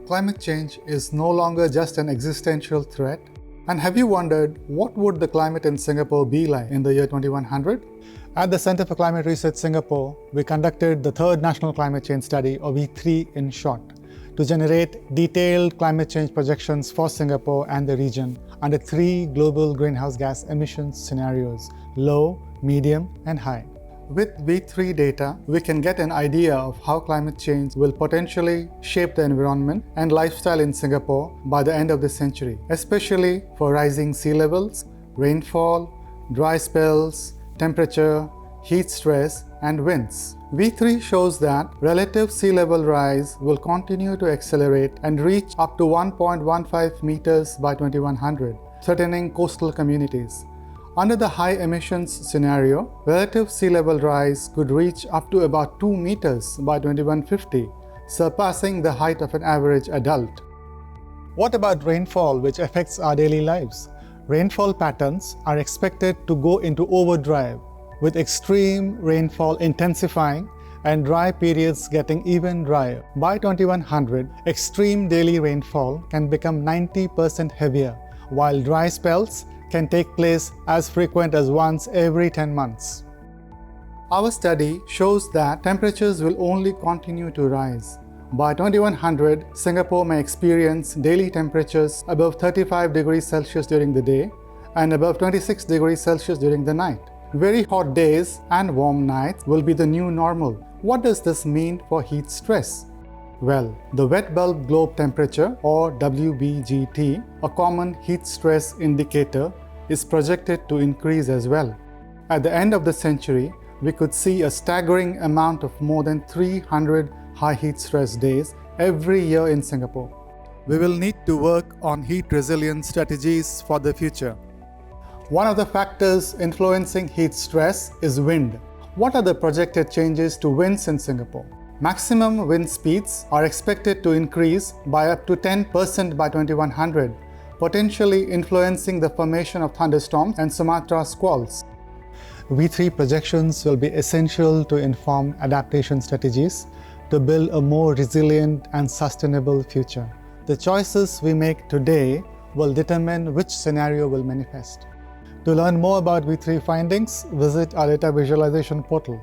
Climate change is no longer just an existential threat. And have you wondered what would the climate in Singapore be like in the year 2100? At the Centre for Climate Research Singapore, we conducted the third National Climate Change Study, or V3 in short, to generate detailed climate change projections for Singapore and the region under 3 global greenhouse gas emissions scenarios: low, medium, and high. With V3 data, we can get an idea of how climate change will potentially shape the environment and lifestyle in Singapore by the end of the century, especially for rising sea levels, rainfall, dry spells, temperature, heat stress, and winds. V3 shows that relative sea level rise will continue to accelerate and reach up to 1.15 meters by 2100, threatening coastal communities. Under the high emissions scenario, relative sea level rise could reach up to about 2 meters by 2150, surpassing the height of an average adult. What about rainfall, which affects our daily lives? Rainfall patterns are expected to go into overdrive, with extreme rainfall intensifying and dry periods getting even drier. By 2100, extreme daily rainfall can become 90% heavier, while dry spells can take place as frequent as once every 10 months. Our study shows that temperatures will only continue to rise. By 2100, Singapore may experience daily temperatures above 35 degrees Celsius during the day and above 26 degrees Celsius during the night. Very hot days and warm nights will be the new normal. What does this mean for heat stress? Well, the wet bulb globe temperature, or WBGT, a common heat stress indicator, is projected to increase as well. At the end of the century, we could see a staggering amount of more than 300 high heat stress days every year in Singapore. We will need to work on heat resilience strategies for the future. One of the factors influencing heat stress is wind. What are the projected changes to winds in Singapore? Maximum wind speeds are expected to increase by up to 10% by 2100, potentially influencing the formation of thunderstorms and Sumatra squalls. V3 projections will be essential to inform adaptation strategies to build a more resilient and sustainable future. The choices we make today will determine which scenario will manifest. To learn more about V3 findings, visit our data visualization portal.